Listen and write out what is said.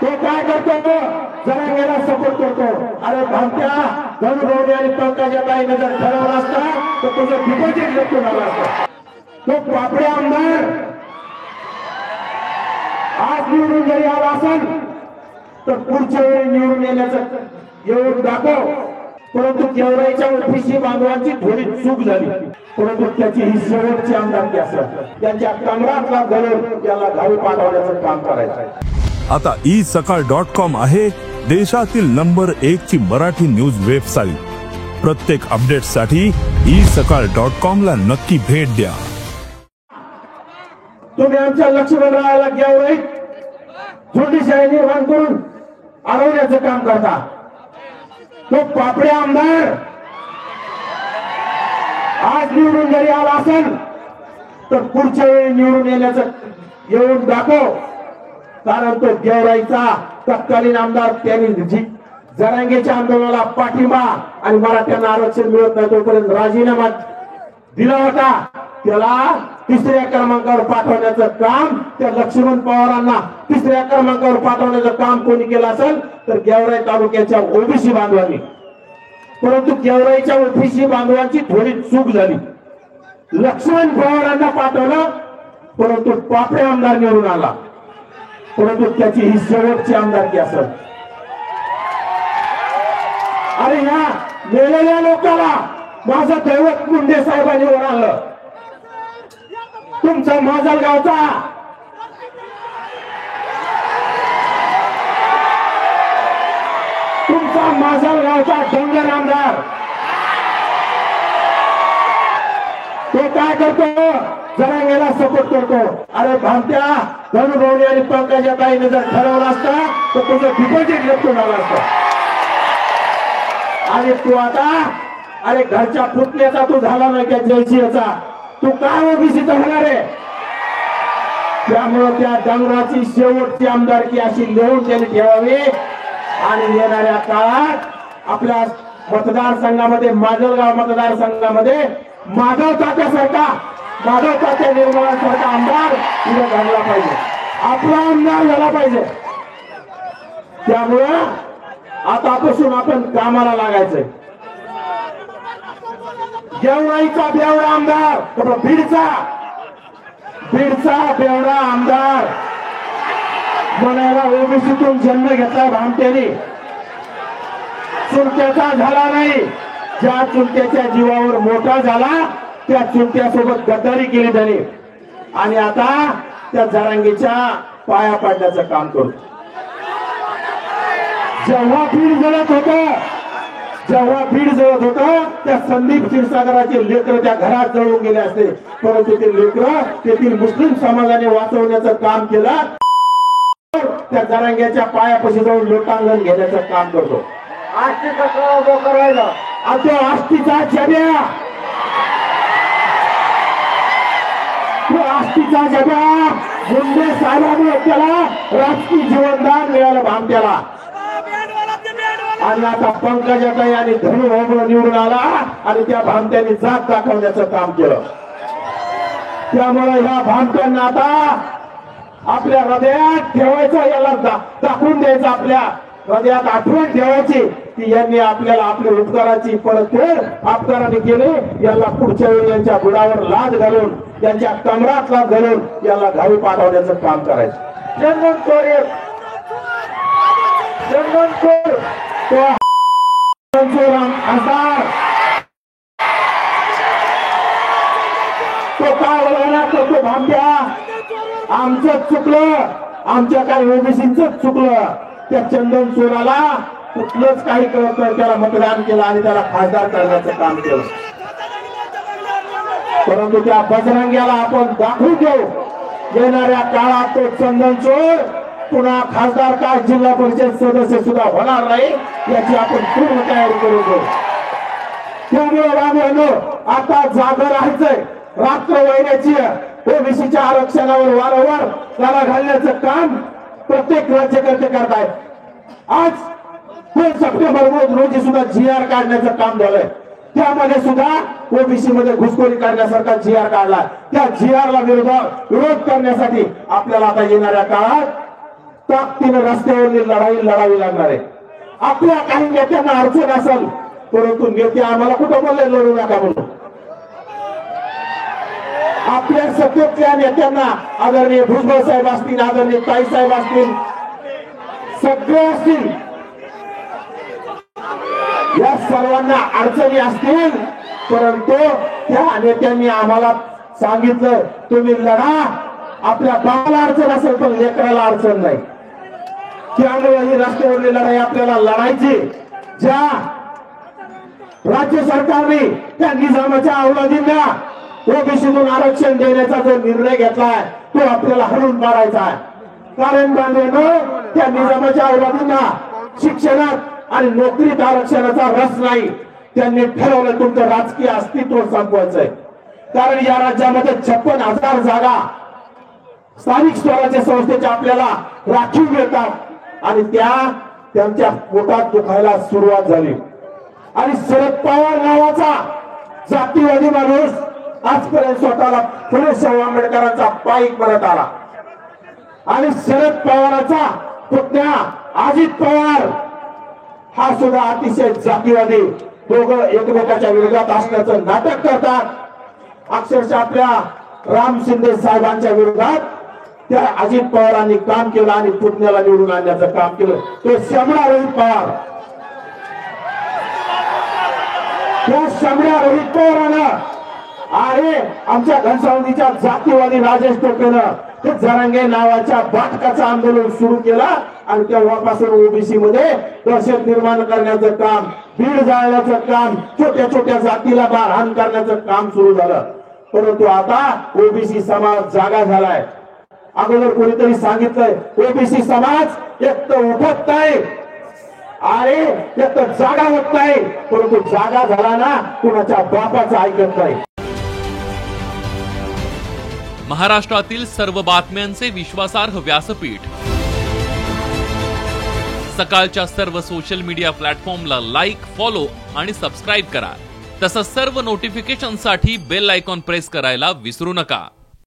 तो काय करतो जरांगेला सपोर्ट करतो। अरे भामट्या धनुभाऊने आणि पंकजाताईने जर ठरवलं असतं तर तुझं डिपॉझिट जप्त झालं असतं। तो पापडे आमदार आज निवडून जरी आला असेल तर पुढच्या वेळी निवडून येण्याचं येऊन दाखव। परंतु गेवराईच्या ओबीसी बांधवांची थोडी चूक झाली, परंतु त्याची ही शेवटची आमदारकी असेल। त्यांच्या कमरातला गळून त्याला घरी पाठवण्याचं काम करायचं। आता isakal.com आहे देशातील नंबर 1 ची मराठी न्यूज वेबसाईट। प्रत्येक अपडेटसाठी isakal.com ला नक्की भेट द्या। तुम्ही आमच्या लक्ष्मणरावाला गेवराईत झोंडीशाही निर्माण करून अडवण्याचं काम करता। तो पापडे आमदार आज निवडून जरी आला असेल तर पुढच्या वेळी निवडून येण्याचं येऊन दाखव। कारण तो गेवराईचा तत्कालीन आमदार त्यांनी जरांगेच्या आंदोलनाला पाठिंबा आणि मराठ्यांना आरक्षण मिळत नाही तोपर्यंत राजीनामा दिला होता। त्याला तिसऱ्या क्रमांकावर पाठवण्याचं काम त्या लक्ष्मण पवारांना तिसऱ्या क्रमांकावर पाठवण्याचं काम कोणी केलं असेल तर गेवराई तालुक्याच्या ओबीसी बांधवांनी। परंतु गेवराईच्या ओबीसी बांधवांची थोडी चूक झाली, लक्ष्मण पवारांना पाठवलं परंतु पापडे आमदार निवडून आला। परंतु त्याची ही शेवटची आमदारकी असेल। अरे या मेलेल्या लोकांना माझं दैवत मुंडे साहेबांनी ओळखलं। तुमचा माजलगावचा डोंगर आमदार तो काय करतो जरांगेला सपोर्ट करतो। अरे भामट्या धनुभाऊने आणि पंकजाताईने जर ठरवलं असतं तर तुझं डिपॉझिट जप्त झालं असतं। आणि तू आता अरे घरच्या पुतण्याचा तू झाला नाही त्या जयसिंहचा, तू काय ओबीसीचा होणार आहे? त्यामुळे त्या डंगराची शेवटची आमदारकी अशी लिहून त्यांनी ठेवावी आणि येणाऱ्या काळात आपल्या मतदारसंघामध्ये माजलगाव मतदारसंघामध्ये माधव तात्या निर्मळासारखा आमदार उभा झाला पाहिजे, आपला आमदार झाला पाहिजे। त्यामुळे आतापासून आपण कामाला लागायचंय। गेवराईचा बेवडा आमदार बीडचा बेवडा आमदार म्हणायला ओबीसीतून जन्म घेतला भामट्याने, चुलत्याचा झाला नाही। ज्या चुलत्याच्या जीवावर मोठा झाला त्या चुलत्यासोबत गद्दारी केली त्याने आणि आता त्या जरांगेच्या पाया पाडण्याचं काम करतो। जेव्हा बीड जळत होतं त्या संदीप क्षीरसागराचे लेकर त्या घरात जळून गेले असते, परंतु ते लेकर तेथील मुस्लिम समाजाने वाचवण्याचं काम केलं। त्या जरांग्याच्या पायापाशी जाऊन लोटांगण घेण्याचं काम करतो। आष्टीचा करायला आता आष्टीचा जब्या, तो आष्टीचा जब्या मुंडे साहेबांनी त्याला राजकीय जीवनदान मिळालं भामट्याला। आणि आता पंकजाताई आणि धनुभाऊ निवडून आला आणि त्या भामट्यांनी जात दाखवण्याचं काम केलं। त्यामुळे ह्या भामट्यांना आता आपल्या हृदयात ठेवायचं, याला दाखवून द्यायचं, आपल्या हृदयात आठवण ठेवायची की यांनी आपल्याला आपल्या उपकाराची परतफेड अपकाराने केले। याला पुढच्या वेळी यांच्या बुडावर लाद घालून यांच्या कमरातला घालून याला घरी पाठवण्याचं काम करायचं। तो काय बोलणार तो भामट्या आमचं चुकलं, आमच्या काही ओबीसीचं चुकलं। त्या चंदन चोराला कुठलंच काही कळत नाही, त्याला मतदान केलं आणि त्याला खासदार करण्याचं काम केलं। परंतु त्या बजरंग्याला आपण दाखवून देऊ, येणाऱ्या काळात तो चंदन चोर पुन्हा खासदार का जिल्हा परिषद सदस्य सुद्धा होणार नाही, याची आपण पूर्ण तयारी करू देऊ। त्यामुळे बांधवांनो आता जागा राहायचंय, रात्र वहिन्याची ओबीसीच्या आरक्षणावर वारंवार त्याला घालण्याचं काम प्रत्येक राज्यकर्ते करतायत। आज 2 सप्टेंबर रोजी सुद्धा GR काढण्याचं काम झालंय, त्यामध्ये सुद्धा ओबीसी मध्ये घुसखोरी करण्यासारखा GR काढला। त्या GR ला विरोध करण्यासाठी आपल्याला आता येणाऱ्या काळात ताकदीने रस्त्यावरली लढाई लढावी लागणार आहे. आपल्या काही नेत्यांना अडचण असेल, परंतु नेते आम्हाला कुठं बोलले लढू नका म्हणून. आपल्या सत्तेतल्या नेत्यांना आदरणीय भुजबळ साहेब असतील, आदरणीय ताई साहेब असतील, सगळे असतील, या सर्वांना अडचणी असतील, परंतु त्या नेत्यांनी आम्हाला सांगितलं तुम्ही लढा, आपल्या बाळाला अडचण असेल पण लेकराला अडचण नाही. त्यामुळे ही रस्त्यावरली लढाई आपल्याला लढायची. ज्या राज्य सरकारने त्या निजामाच्या अवलादींना ओबीसीतून आरक्षण देण्याचा जो निर्णय घेतलाय तो आपल्याला हलवून पाडायचा आहे. कारण बांधवांनो, त्या निजामाच्या अवलादींना शिक्षणात आणि नोकरीत आरक्षणाचा रस नाही. त्यांनी ठरवलं तुमचं राजकीय अस्तित्व संपवायचंय. कारण या राज्यामध्ये 56,000 जागा स्थानिक स्वराज्य संस्थेच्या आपल्याला राखीव मिळतात आणि त्यांच्या पोटात दुखायला सुरुवात झाली. आणि शरद पवार नावाचा जातीवादी माणूस आजपर्यंत स्वतःला फुले शाहू आंबेडकरांचा पाईक म्हणत आला. आणि शरद पवाराचा पुतण्या अजित पवार हा सुद्धा अतिशय जातीवादी, दोघं एकमेकाच्या विरोधात असल्याचं नाटक करतात. अक्षरशः आपल्या राम शिंदे साहेबांच्या विरोधात त्या अजित पवारांनी काम केलं आणि पुतण्याला निवडून आणण्याचं काम केलं. तो शमडा रोहित पवार, त्या शमडा रोहित पवारानं आणि आमच्या घनसावंगीच्या जातीवादी राजेश टोपेनं ते जरांगे नावाच्या बाटकाचं आंदोलन सुरू केलं आणि तेव्हापासून ओबीसी मध्ये दहशत निर्माण करण्याचं काम, बीड जाळण्याचं काम, छोट्या छोट्या जातीला मारहाण करण्याचं काम सुरू झालं. परंतु आता ओबीसी समाज जागा झालाय. अगोदर कोणीतरी सांगितलंय ओबीसी समाज एक तर उठत नाही आणि एक तर जागा होत नाही, परंतु जागा झाला ना कुणाच्या बापाचं ऐकत नाही. महाराष्ट्रातील सर्व बातम्यांचे विश्वासार्ह व्यासपीठ सकाळच्या सर्व सोशल मीडिया प्लॅटफॉर्मला लाईक, फॉलो आणि सबस्क्राईब करा. तसंच सर्व नोटिफिकेशनसाठी बेल आयकॉन प्रेस करायला विसरू नका.